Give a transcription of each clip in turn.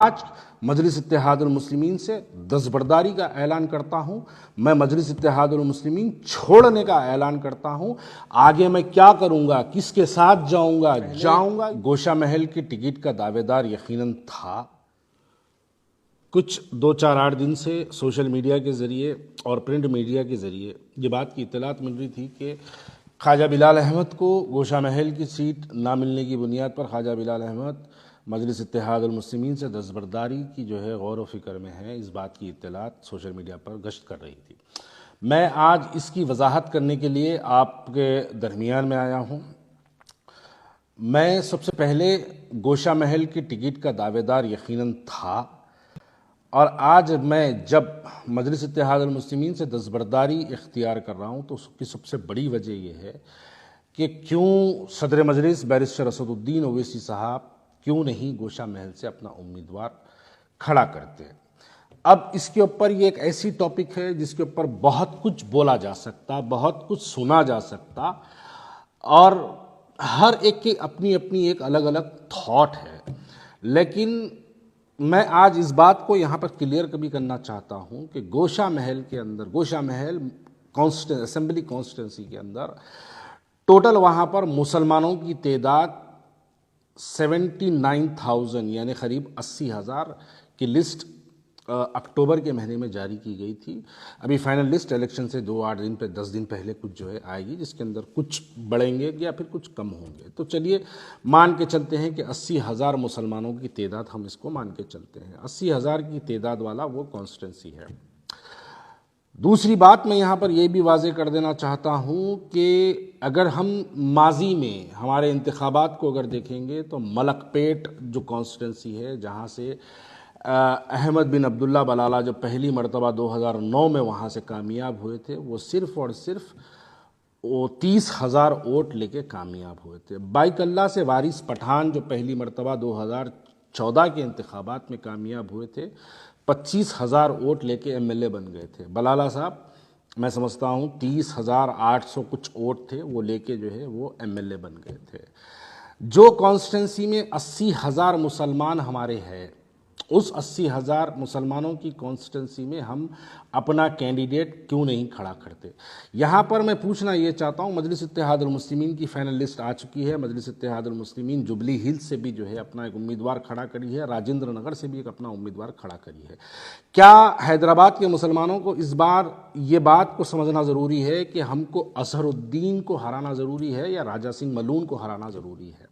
आज मजलिस इत्तेहादुल मुस्लिमीन से दस्तबरदारी का ऐलान करता हूं। मैं मजलिस इत्तेहादुल मुस्लिमीन छोड़ने का ऐलान करता हूं। आगे मैं क्या करूंगा, किसके साथ जाऊंगा। गोशा महल की टिकट का दावेदार यकीनन था। कुछ 2-4-8 दिन से सोशल मीडिया के ज़रिए और प्रिंट मीडिया के ज़रिए ये बात की इत्तलात मिल रही थी कि ख्वाजा बिलाल अहमद को गोशा महल की सीट ना मिलने की बुनियाद पर ख्वाजा बिलाल अहमद मजलिस इत्तेहादुल मुस्लिमीन से दस्तबरदारी की जो है गौर व फिक्र में है। इस बात की इत्तलात सोशल मीडिया पर गश्त कर रही थी। मैं आज इसकी वजाहत करने के लिए आपके दरमियान में आया हूँ। मैं सबसे पहले गोशा महल की टिकट का दावेदार यकीनन था, और आज मैं जब मजलिस इत्तेहादुल मुस्लिमीन से दस्तबरदारी इख्तियार कर रहा हूँ तो उसकी सबसे बड़ी वजह यह है कि क्यों सदर मजलिस बैरिस्टर असदुद्दीन ओवैसी साहब क्यों नहीं गोशा महल से अपना उम्मीदवार खड़ा करते। अब इसके ऊपर ये एक ऐसी टॉपिक है जिसके ऊपर बहुत कुछ बोला जा सकता, बहुत कुछ सुना जा सकता, और हर एक की अपनी अपनी एक अलग अलग थॉट है। लेकिन मैं आज इस बात को यहाँ पर क्लियर कभी करना चाहता हूँ कि गोशा महल के अंदर, गोशा महल असेंबली कॉन्स्टिट्यूंसी के अंदर टोटल वहाँ पर मुसलमानों की तादाद 79,000 यानी करीब 80,000 की लिस्ट अक्टूबर के महीने में जारी की गई थी। अभी फाइनल लिस्ट इलेक्शन से 10 दिन पहले कुछ जो है आएगी, जिसके अंदर कुछ बढ़ेंगे या फिर कुछ कम होंगे। तो चलिए मान के चलते हैं कि 80,000 मुसलमानों की तादाद, हम इसको मान के चलते हैं 80,000 की तादाद वाला वो कॉन्स्टिट्यूंसी है। दूसरी बात मैं यहाँ पर यह भी वाजे कर देना चाहता हूँ कि अगर हम माजी में हमारे इंतखाबात को अगर देखेंगे तो मलकपेट जो कॉन्स्टिट्यूंसी है, जहाँ से अहमद बिन अब्दुल्ला बलाला जो पहली मरतबा 2009 में वहाँ से कामयाब हुए थे, वो सिर्फ़ और सिर्फ वो 30,000 वोट लेके कामयाब हुए थे। बाइकल्ला से वारिस पठान जो पहली मरतबा 2014 के इंतखाबात में कामयाब हुए थे, 25,000 वोट लेके एमएलए बन गए थे। बलाला साहब मैं समझता हूँ 30,800 कुछ वोट थे, वो लेके जो है वो एमएलए बन गए थे। जो कॉन्स्टिट्यूंसी में 80,000 मुसलमान हमारे हैं, उस 80,000 मुसलमानों की कॉन्स्टिट्यूंसी में हम अपना कैंडिडेट क्यों नहीं खड़ा करते। यहाँ पर मैं पूछना ये चाहता हूँ, मजलिस इत्तेहादुल मुस्लिमीन की फाइनल लिस्ट आ चुकी है। मजलिस इत्तेहादुल मुस्लिमीन जुबली हिल्स से भी जो है अपना एक उम्मीदवार खड़ा करी है, राजेंद्र नगर से भी एक अपना उम्मीदवार खड़ा करी है। क्या हैदराबाद के मुसलमानों को इस बार ये बात को समझना ज़रूरी है कि हमको अजहरुद्दीन को हराना ज़रूरी है या राजा सिंह मलून को हराना ज़रूरी है?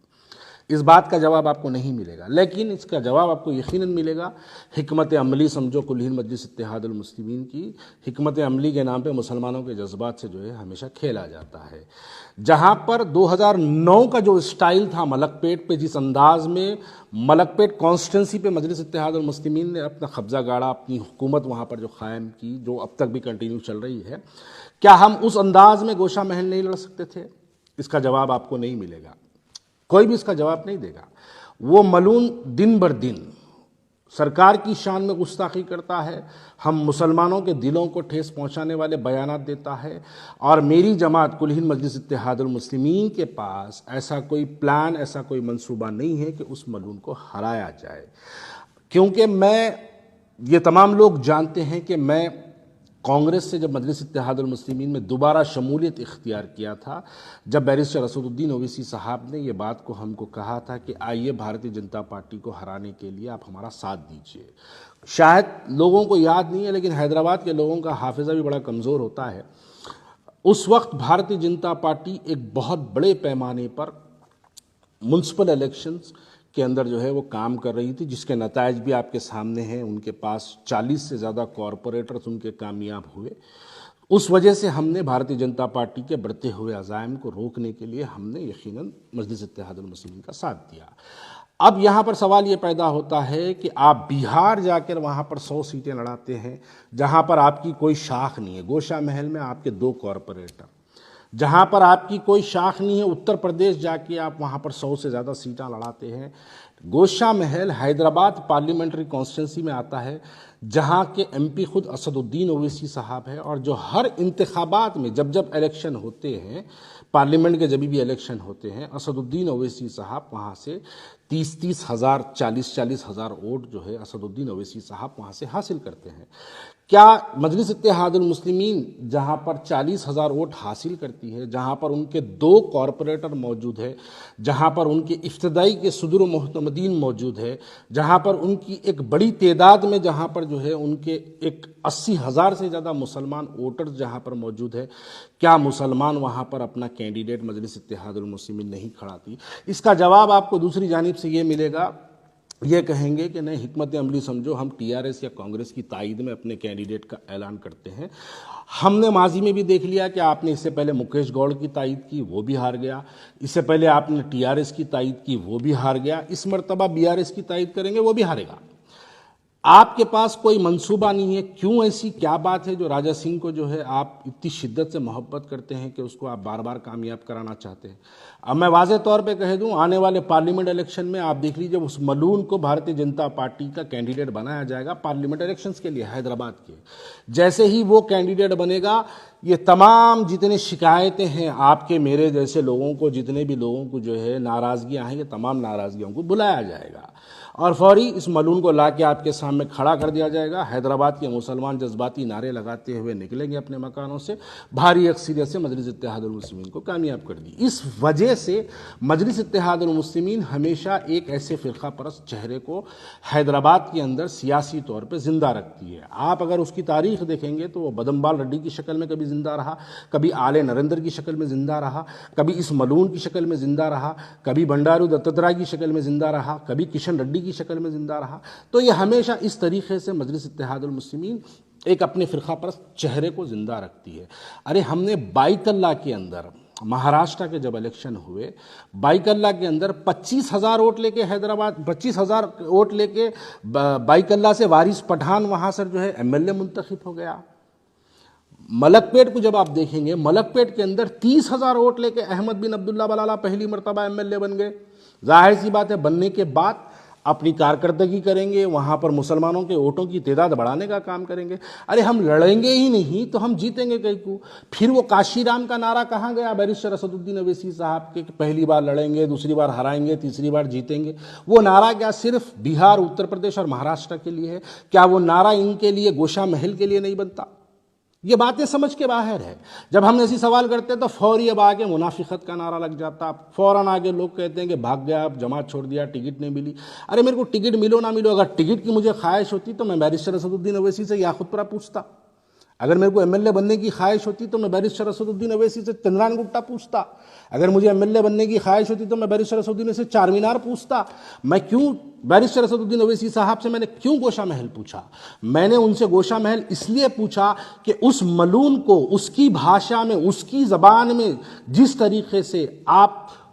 इस बात का जवाब आपको नहीं मिलेगा, लेकिन इसका जवाब आपको यकीनन मिलेगा। हिकमत अमली समझो कुल मजलिस इत्तेहादुल मुस्लिमीन की हिकमत अमली के नाम पे मुसलमानों के जज्बात से जो है हमेशा खेला जाता है। जहाँ पर 2009 का जो स्टाइल था मलकपेट पे, जिस अंदाज में मलकपेट कॉन्स्टिट्यूंसी पे मजलिस इत्तेहादुल मुस्लिमीन ने अपना कब्जा गाड़ा, अपनी हुकूमत वहाँ पर जो कायम की, जो अब तक भी कंटिन्यू चल रही है, क्या हम उस अंदाज में गोशा महल नहीं लड़ सकते थे? इसका जवाब आपको नहीं मिलेगा, कोई भी इसका जवाब नहीं देगा। वो मलून दिन बर दिन सरकार की शान में गुस्ताखी करता है, हम मुसलमानों के दिलों को ठेस पहुंचाने वाले बयानात देता है, और मेरी जमात कुल हिंद मजलिस इत्तेहादुल मुस्लिमीन के पास ऐसा कोई प्लान, ऐसा कोई मंसूबा नहीं है कि उस मलून को हराया जाए। क्योंकि ये तमाम लोग जानते हैं कि मैं कांग्रेस से जब मजलिस इत्तेहादुल मुस्लिमीन में दोबारा शमूलियत इख्तियार किया था, जब बैरिस्टर असदुद्दीन ओवैसी साहब ने ये बात को हमको कहा था कि आइए भारतीय जनता पार्टी को हराने के लिए आप हमारा साथ दीजिए। शायद लोगों को याद नहीं है, लेकिन हैदराबाद के लोगों का हाफिज़ा भी बड़ा कमज़ोर होता है। उस वक्त भारतीय जनता पार्टी एक बहुत बड़े पैमाने पर म्युनिसिपल इलेक्शंस के अंदर जो है वो काम कर रही थी, जिसके नतायज भी आपके सामने हैं। उनके पास 40 से ज़्यादा कॉरपोरेटर्स उनके कामयाब हुए। उस वजह से हमने भारतीय जनता पार्टी के बढ़ते हुए अज़ाइम को रोकने के लिए हमने यकीनन मजलिस इत्तेहादुल मुस्लिमीन का साथ दिया। अब यहाँ पर सवाल ये पैदा होता है कि आप बिहार जाकर वहाँ पर 100 सीटें लड़ाते हैं, जहाँ पर आपकी कोई शाख नहीं है। गोशा महल में आपके 2 कॉरपोरेटर, जहाँ पर आपकी कोई शाख नहीं है। उत्तर प्रदेश जाके आप वहाँ पर 100 से ज़्यादा सीटें लड़ाते हैं। गोशा महल हैदराबाद पार्लियामेंट्री कॉन्स्टिट्यूंसी में आता है, जहाँ के एमपी खुद असदुद्दीन ओवैसी साहब है, और जो हर इंतखाबात में जब जब इलेक्शन होते हैं, पार्लियामेंट के जब भी इलेक्शन होते हैं, असदुद्दीन ओवैसी साहब वहाँ से 30-30 हज़ार, 40-40 हज़ार वोट जो है असदुद्दीन ओवैसी साहब वहाँ से हासिल करते हैं। क्या मजलिस इत्तेहादुल मुस्लिमीन जहाँ पर 40 हज़ार वोट हासिल करती है, जहाँ पर उनके 2 कॉरपोरेटर मौजूद है, जहाँ पर उनके इफ्तदाई के सदर मोहतमदीन मौजूद है, जहाँ पर उनकी एक बड़ी तादाद में जहाँ पर जो है उनके एक 80 हज़ार से ज़्यादा मुसलमान वोटर्स जहाँ पर मौजूद है, क्या मुसलमान वहाँ पर अपना कैंडिडेट मजलिस इत्तेहादुल मुस्लिमीन नहीं खड़ाती? इसका जवाब आपको दूसरी जानिब से ये मिलेगा, ये कहेंगे कि नहीं, हिकमत अमली समझो, हम टीआरएस या कांग्रेस की तायद में अपने कैंडिडेट का ऐलान करते हैं। हमने माजी में भी देख लिया कि आपने इससे पहले मुकेश गौड़ की तायद की, वो भी हार गया। इससे पहले आपने टीआरएस की तायद की, वो भी हार गया। इस मरतबा बीआरएस की तायद करेंगे, वो भी हारेगा। आपके पास कोई मंसूबा नहीं है। क्यों? ऐसी क्या बात है जो राजा सिंह को जो है आप इतनी शिद्दत से मोहब्बत करते हैं कि उसको आप बार बार कामयाब कराना चाहते हैं? अब मैं वाज़े तौर पे कह दूं, आने वाले पार्लियामेंट इलेक्शन में आप देख लीजिए, उस मलून को भारतीय जनता पार्टी का कैंडिडेट बनाया जाएगा पार्लियामेंट इलेक्शंस के लिए हैदराबाद के। जैसे ही वो कैंडिडेट बनेगा, ये तमाम जितनी शिकायतें हैं आपके मेरे जैसे लोगों को, जितने भी लोगों को जो है नाराज़गियाँ हैं, ये तमाम नाराज़गियों को बुलाया जाएगा और फौरी इस मलून को ला के आपके सामने खड़ा कर दिया जाएगा। हैदराबाद के मुसलमान जज्बाती नारे लगाते हुए निकलेंगे अपने मकानों से, भारी अक्सरियत से मजलिस इत्तेहादुल मुस्लिमीन को कामयाब कर दी। इस वजह से मजलिस इत्तेहादुल मुस्लिमीन हमेशा एक ऐसे फ़िरका परस्त चेहरे को हैदराबाद के अंदर सियासी तौर पर जिंदा रखती है। आप अगर उसकी तारीख देखेंगे तो वो बदमबाल रेड्डी की शक्ल में कभी जिंदा रहा, कभी आले नरेंद्र की शक्ल में जिंदा रहा, कभी इस मलून की शक्ल में जिंदा रहा, कभी बंडारू दत्तात्रेय की शक्ल में जिंदा रहा, कभी किशन रेड्डी की शक्ल में जिंदा रहा। तो ये हमेशा इस तरीके से मजलिस इत्तेहादुल मुस्लिमीन एक अपने फ़िरका परस्त चेहरे को जिंदा रखती है। अरे हमने बाइतल्ला के अंदर, महाराष्ट्र के जब इलेक्शन हुए, बाइकल्ला के अंदर 25 हज़ार वोट लेके हैदराबाद, 25 हज़ार वोट लेके बाइकल्ला से वारिस पठान वहाँ से जो है एमएलए मुंतखब हो गया। मलकपेट को जब आप देखेंगे, मलकपेट के अंदर 30 हज़ार वोट लेके अहमद बिन अब्दुल्ला बलाला पहली मरतबा एमएलए बन गए। जाहिर सी बात है, बनने के बाद अपनी कारकर्दगी करेंगे, वहाँ पर मुसलमानों के वोटों की तादाद बढ़ाने का काम करेंगे। अरे हम लड़ेंगे ही नहीं तो हम जीतेंगे कहीं को? फिर वो काशीराम का नारा कहाँ गया बैरिस्टर असदुद्दीन ओवैसी साहब के, पहली बार लड़ेंगे, दूसरी बार हराएंगे, तीसरी बार जीतेंगे? वो नारा क्या सिर्फ बिहार, उत्तर प्रदेश और महाराष्ट्र के लिए है? क्या वो नारा इनके लिए, गोशा महल के लिए नहीं बनता? ये बातें समझ के बाहर है। जब हम ऐसी सवाल करते हैं तो फौरी अब आगे मुनाफिकत का नारा लग जाता, फौरन आगे लोग कहते हैं कि भाग गया, आप जमात छोड़ दिया, टिकट नहीं मिली। अरे मेरे को टिकट मिलो ना मिलो, अगर टिकट की मुझे ख्वाहिश होती तो मैं बैरिस्टर असदुद्दीन ओवैसी से याखुतपुरा पूछता। अगर मेरे को एमएलए बनने की ख्वाहिश होती तो मैं बैरिस्टर असदुद्दीन ओवैसी से चंद्रान गुप्ता पूछता। अगर मुझे एमएलए बनने की ख्वाहिश होती तो मैं बैरिस्टर असदुद्दीन से चार मीनार पूछता। मैं क्यों बैरिस्टर असदुद्दीन ओवैसी साहब से मैंने क्यों गोशा महल पूछा? मैंने उनसे गोशा महल इसलिए पूछा कि उस मलून को उसकी भाषा में, उसकी ज़बान में जिस तरीके से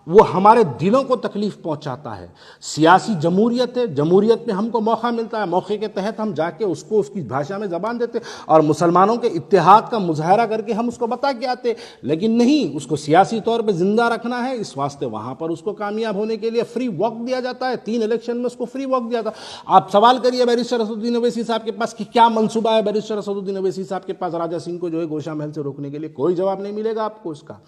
वो हमारे दिलों को तकलीफ पहुंचाता है। सियासी जमहूरियत है, जमहूरियत में हमको मौका मिलता है, मौके के तहत हम जाके उसको उसकी भाषा में ज़बान देते और मुसलमानों के इत्तेहाद का मुजाहरा करके हम उसको बता के आते। लेकिन नहीं, उसको सियासी तौर पे ज़िंदा रखना है, इस वास्ते वहाँ पर उसको कामयाब होने के लिए फ्री वक्त दिया जाता है। 3 इलेक्शन में उसको फ्री वक्त दिया था। आप सवाल करिए बैरिस्टर असदुद्दीन ओवैसी साहब के पास कि क्या मनसूबा है बैरिस्टर असदुद्दीन ओवैसी साहब के पास राजा सिंह को जो है गोशा महल से रोकने के लिए? कोई जवाब नहीं मिलेगा आपको उसका।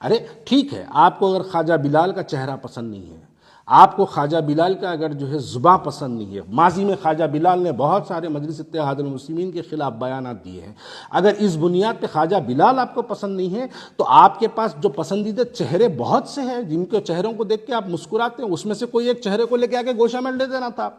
अरे ठीक है, आपको अगर ख्वाजा बिलाल का चेहरा पसंद नहीं है, आपको ख्वाजा बिलाल का अगर जो है ज़ुबान पसंद नहीं है, माजी में ख्वाजा बिलाल ने बहुत सारे मजलिस इत्तेहादुल मुस्लिमीन के खिलाफ बयानात दिए हैं, अगर इस बुनियाद पे ख्वाजा बिलाल आपको पसंद नहीं है तो आपके पास जो पसंदीदा चेहरे बहुत से हैं जिनके चेहरों को देख के आप मुस्कुराते हैं, उसमें से कोई एक चेहरे को लेके आके गोशा महल दे देना था।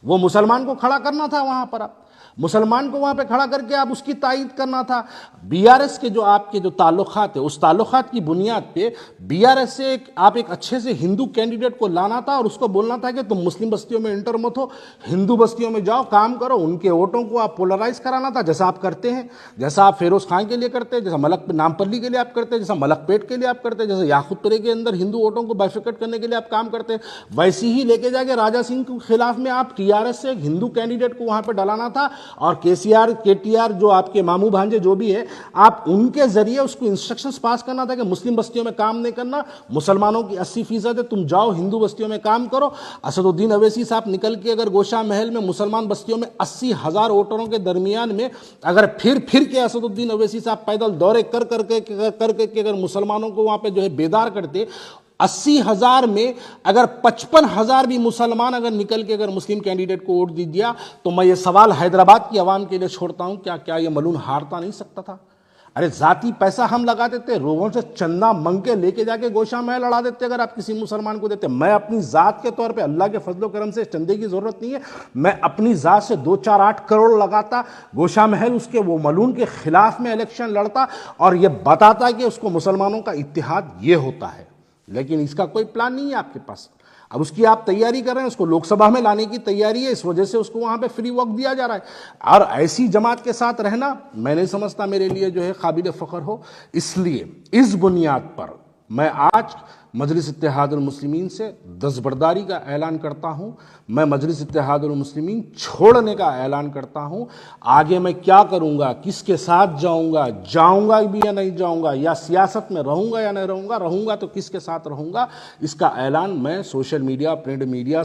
वो मुसलमान को खड़ा करना था वहाँ पर, आप मुसलमान को वहाँ पे खड़ा करके आप उसकी तायद करना था। बीआरएस के जो आपके जो ताल्लुकात है, उस ताल्लुकात की बुनियाद पे बीआरएस से आप एक अच्छे से हिंदू कैंडिडेट को लाना था और उसको बोलना था कि तुम मुस्लिम बस्तियों में इंटर मत हो, हिंदू बस्तियों में जाओ, काम करो, उनके वोटों को आप पोलराइज कराना था, जैसा आप करते हैं, जैसा आप फिरोज खान के लिए करते हैं, जैसा नामपल्ली के लिए आप करते हैं, जैसा मलकपेट के लिए आप करते हैं, जैसे याकूतपुरे के अंदर हिंदू वोटों को बाइफिकेट करने के लिए आप काम करते हैं, वैसे ही लेके जाके राजा सिंह के खिलाफ में आप टीआरएस से एक हिंदू कैंडिडेट को वहाँ पर डलाना था और केटीआर जो आपके मामू भांजे जो भी है, आप उनके जरिए उसको इंस्ट्रक्शंस पास करना था कि मुस्लिम बस्तियों में काम नहीं करना, मुसलमानों की 80% है, तुम जाओ हिंदू बस्तियों में काम करो। असदुद्दीन ओवैसी साहब निकल के अगर गोशा महल में मुसलमान बस्तियों में 80,000 वोटरों के दरमियान में अगर फिर के असदुद्दीन ओवैसी साहब पैदल दौरे कर करके अगर मुसलमानों को वहां पे जो है बेदार करते, 80,000 में अगर 55,000 भी मुसलमान अगर निकल के अगर मुस्लिम कैंडिडेट को वोट दे दिया तो मैं ये सवाल हैदराबाद की आवाम के लिए छोड़ता हूं, क्या ये मलून हारता नहीं सकता था? अरे जाती पैसा हम लगा देते, लोगों से चंदा मंग के लेके जाके गोशा महल लड़ा देते अगर आप किसी मुसलमान को देते। मैं अपनी जात के तौर पे, अल्लाह के फजलो करम से चंदे की जरूरत नहीं है, मैं अपनी जात से 2-4-8 करोड़ लगाता, गोशा महल उसके वो मलून के खिलाफ में इलेक्शन लड़ता और ये बताता कि उसको मुसलमानों का इत्तेहाद ये होता है। लेकिन इसका कोई प्लान नहीं है आपके पास। अब उसकी आप तैयारी कर रहे हैं, उसको लोकसभा में लाने की तैयारी है, इस वजह से उसको वहां पे फ्री वॉक दिया जा रहा है। और ऐसी जमात के साथ रहना मैं नहीं समझता मेरे लिए जो है काबिल फख्र हो। इसलिए इस बुनियाद पर मैं आज मजलिस इत्तेहादुल मुस्लिमीन से दस्तबरदारी का ऐलान करता हूं। मैं मजलिस इत्तेहादुल मुस्लिमीन छोड़ने का ऐलान करता हूं। आगे मैं क्या करूंगा, किसके साथ जाऊंगा भी या नहीं जाऊंगा, या सियासत में रहूंगा या नहीं रहूंगा तो किसके साथ रहूंगा, इसका ऐलान मैं सोशल मीडिया, प्रिंट मीडिया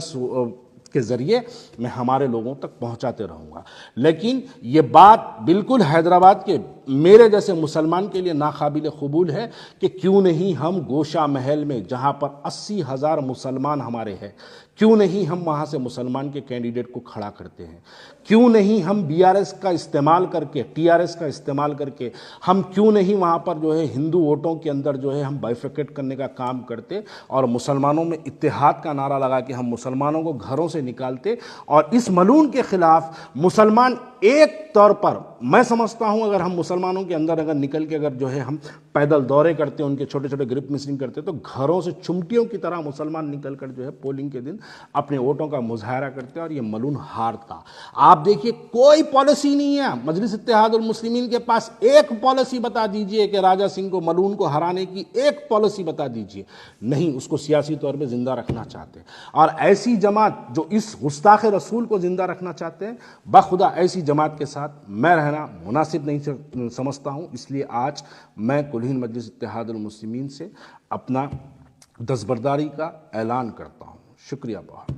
के जरिए मैं हमारे लोगों तक पहुंचाते रहूंगा। लेकिन ये बात बिल्कुल हैदराबाद के मेरे जैसे मुसलमान के लिए नाकाबिल कबूल है कि क्यों नहीं हम गोशा महल में, जहां पर 80,000 मुसलमान हमारे हैं, क्यों नहीं हम वहां से मुसलमान के कैंडिडेट को खड़ा करते हैं? क्यों नहीं हम बीआरएस का इस्तेमाल करके, टीआरएस का इस्तेमाल करके, हम क्यों नहीं वहां पर जो है हिंदू वोटों के अंदर जो है हम बाइफिकेट करने का काम करते और मुसलमानों में इत्तेहाद का नारा लगा के हम मुसलमानों को घरों से निकालते और इस मलून के खिलाफ मुसलमान एक तौर पर, मैं समझता हूं अगर हम मुसलमानों के अंदर अगर निकल के अगर जो है हम पैदल दौरे करते, उनके छोटे छोटे ग्रुप मीटिंग करते, तो घरों से चुमटियों की तरह मुसलमान निकल कर जो है पोलिंग के दिन अपने वोटों का मुजाहरा करते और ये मलून हारता। आप देखिए कोई पॉलिसी नहीं है मजलिस इत्तेहादुल मुस्लिमीन के पास। एक पॉलिसी बता दीजिए कि राजा सिंह को, मलून को हराने की एक पॉलिसी बता दीजिए। नहीं, उसको सियासी तौर पर जिंदा रखना चाहते हैं। और ऐसी जमात जो इस गुस्ताख रसूल को जिंदा रखना चाहते हैं, बखुदा ऐसी जमात के साथ मैं रहना मुनासिब नहीं समझता हूं। इसलिए आज मैं कुल मजलिस इत्तेहादुल मुस्लिमीन से अपना दस्तबरदारी का ऐलान करता हूं। शुक्रिया बहुत।